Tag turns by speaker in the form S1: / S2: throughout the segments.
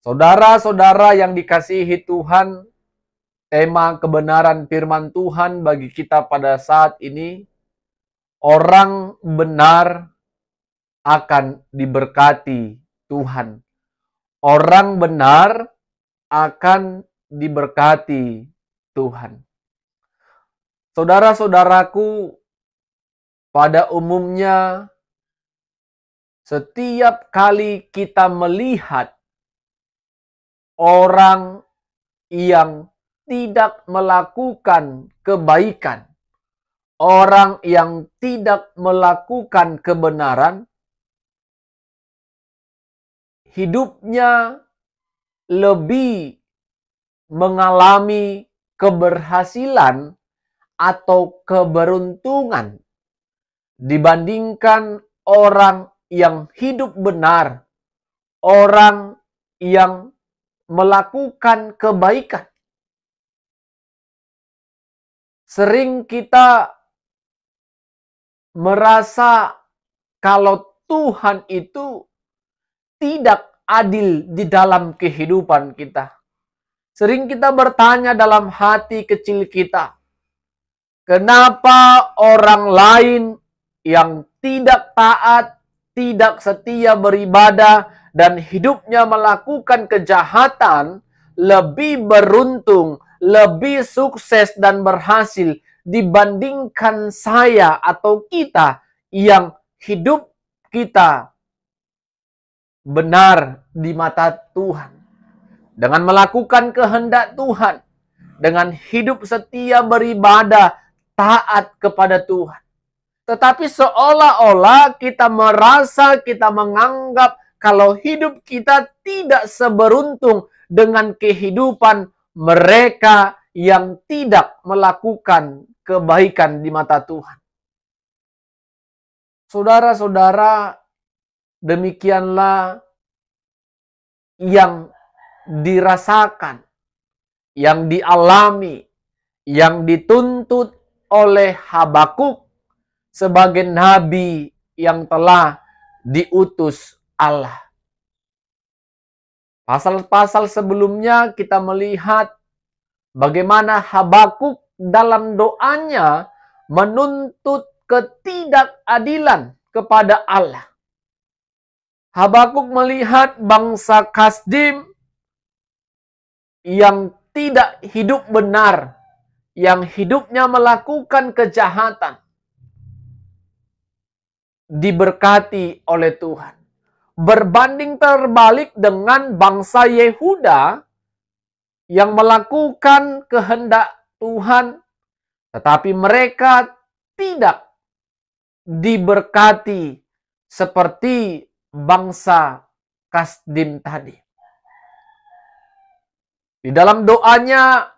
S1: Saudara-saudara yang dikasihi Tuhan, tema kebenaran firman Tuhan bagi kita pada saat ini, orang benar akan diberkati Tuhan. Orang benar akan diberkati Tuhan. Saudara-saudaraku, pada umumnya setiap kali kita melihat orang yang tidak melakukan kebaikan, orang yang tidak melakukan kebenaran, hidupnya lebih mengalami keberhasilan atau keberuntungan dibandingkan orang yang hidup benar, orang yang melakukan kebaikan. Sering kita merasa kalau Tuhan itu tidak adil di dalam kehidupan kita. Sering kita bertanya dalam hati kecil kita, kenapa orang lain yang tidak taat, tidak setia beribadah, dan hidupnya melakukan kejahatan, lebih beruntung, lebih sukses dan berhasil dibandingkan saya atau kita yang hidup kita benar di mata Tuhan. Dengan melakukan kehendak Tuhan, dengan hidup setia beribadah, taat kepada Tuhan. Tetapi seolah-olah kita merasa, kita menganggap kalau hidup kita tidak seberuntung dengan kehidupan mereka yang tidak melakukan kebaikan di mata Tuhan. Saudara-saudara, demikianlah yang dirasakan, yang dialami, yang dituntut oleh Habakuk sebagai nabi yang telah diutus Allah. Pasal-pasal sebelumnya kita melihat bagaimana Habakuk dalam doanya menuntut ketidakadilan kepada Allah. Habakuk melihat bangsa Kasdim yang tidak hidup benar, yang hidupnya melakukan kejahatan, diberkati oleh Tuhan. Berbanding terbalik dengan bangsa Yehuda yang melakukan kehendak Tuhan, tetapi mereka tidak diberkati seperti bangsa Kasdim tadi. Di dalam doanya,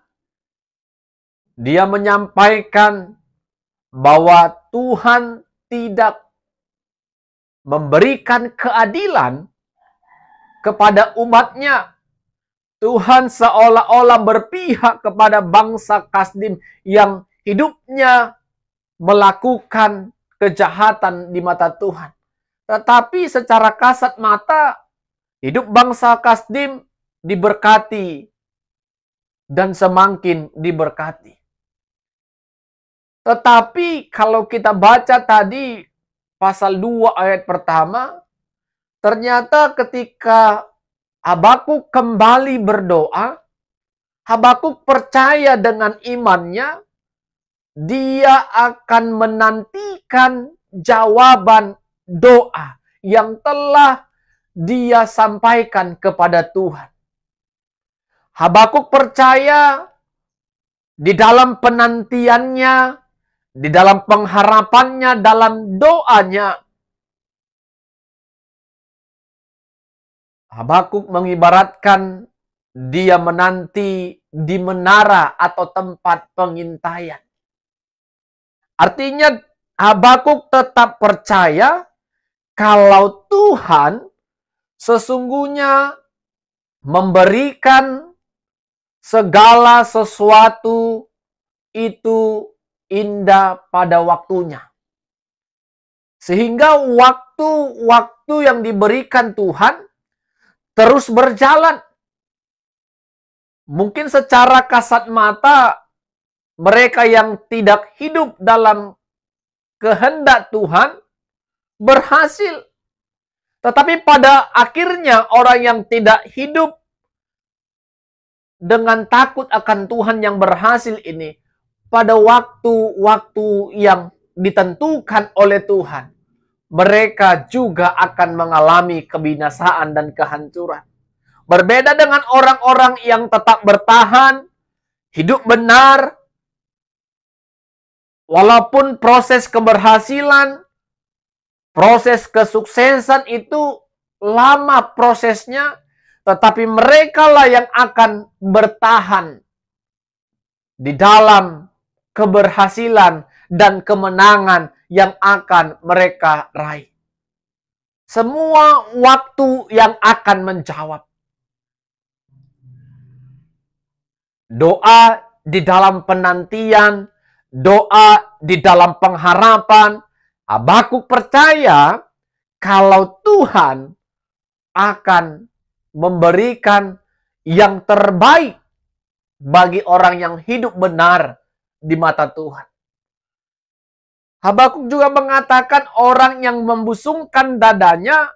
S1: dia menyampaikan bahwa Tuhan tidak memberikan keadilan kepada umatnya. Tuhan seolah-olah berpihak kepada bangsa Kasdim yang hidupnya melakukan kejahatan di mata Tuhan. Tetapi secara kasat mata, hidup bangsa Kasdim diberkati dan semakin diberkati. Tetapi kalau kita baca tadi pasal 2 ayat pertama, ternyata ketika Habakuk kembali berdoa, Habakuk percaya dengan imannya, dia akan menantikan jawaban doa yang telah dia sampaikan kepada Tuhan. Habakuk percaya di dalam penantiannya, di dalam pengharapannya, dalam doanya, Habakuk mengibaratkan dia menanti di menara atau tempat pengintaian. Artinya Habakuk tetap percaya kalau Tuhan sesungguhnya memberikan segala sesuatu itu indah pada waktunya. Sehingga waktu-waktu yang diberikan Tuhan terus berjalan. Mungkin secara kasat mata, mereka yang tidak hidup dalam kehendak Tuhan berhasil. Tetapi pada akhirnya orang yang tidak hidup dengan takut akan Tuhan yang berhasil ini, pada waktu-waktu yang ditentukan oleh Tuhan, mereka juga akan mengalami kebinasaan dan kehancuran. Berbeda dengan orang-orang yang tetap bertahan, hidup benar, walaupun proses keberhasilan, proses kesuksesan itu lama prosesnya, tetapi mereka lah yang akan bertahan di dalam keberhasilan dan kemenangan yang akan mereka raih. Semua waktu yang akan menjawab. Doa di dalam penantian, doa di dalam pengharapan. Habakuk percaya kalau Tuhan akan memberikan yang terbaik bagi orang yang hidup benar di mata Tuhan. Habakuk juga mengatakan orang yang membusungkan dadanya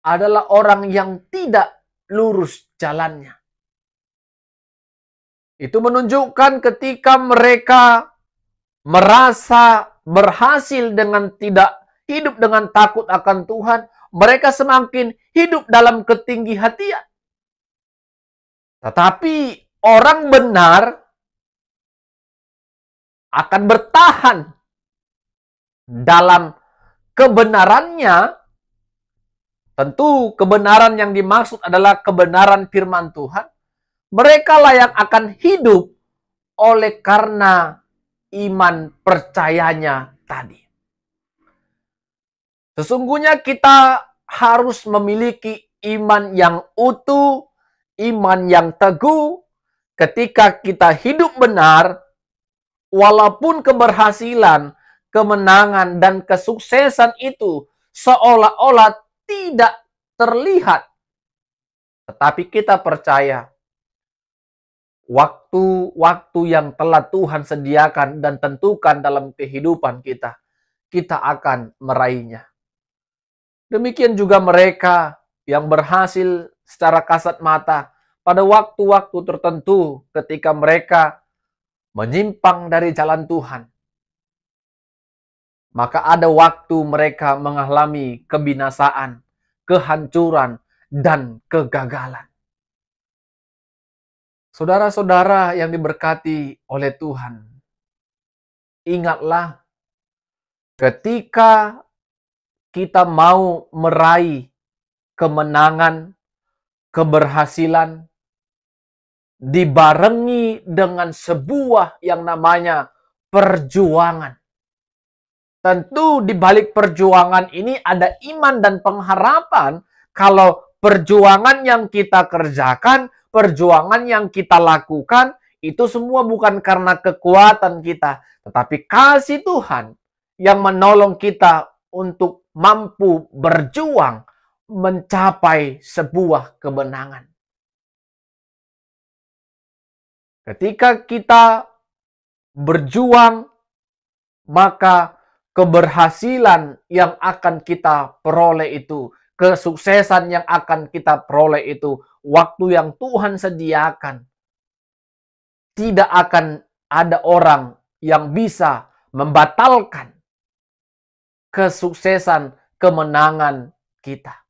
S1: adalah orang yang tidak lurus jalannya. Itu menunjukkan ketika mereka merasa berhasil dengan tidak hidup dengan takut akan Tuhan, mereka semakin hidup dalam ketinggi-hatian. Tetapi orang benar akan bertahan dalam kebenarannya. Tentu kebenaran yang dimaksud adalah kebenaran firman Tuhan. Mereka lah yang akan hidup oleh karena iman percayanya tadi. Sesungguhnya kita harus memiliki iman yang utuh, iman yang teguh. Ketika kita hidup benar, walaupun keberhasilan, kemenangan, dan kesuksesan itu seolah-olah tidak terlihat, tetapi kita percaya waktu-waktu yang telah Tuhan sediakan dan tentukan dalam kehidupan kita, kita akan meraihnya. Demikian juga mereka yang berhasil secara kasat mata pada waktu-waktu tertentu ketika mereka menyimpang dari jalan Tuhan. Maka ada waktu mereka mengalami kebinasaan, kehancuran, dan kegagalan. Saudara-saudara yang diberkati oleh Tuhan, ingatlah ketika kita mau meraih kemenangan, keberhasilan, dibarengi dengan sebuah yang namanya perjuangan. Tentu di balik perjuangan ini ada iman dan pengharapan kalau perjuangan yang kita kerjakan, perjuangan yang kita lakukan, itu semua bukan karena kekuatan kita, tetapi kasih Tuhan yang menolong kita untuk mampu berjuang mencapai sebuah kemenangan. Ketika kita berjuang, maka keberhasilan yang akan kita peroleh itu, kesuksesan yang akan kita peroleh itu, waktu yang Tuhan sediakan, tidak akan ada orang yang bisa membatalkan kesuksesan, kemenangan kita.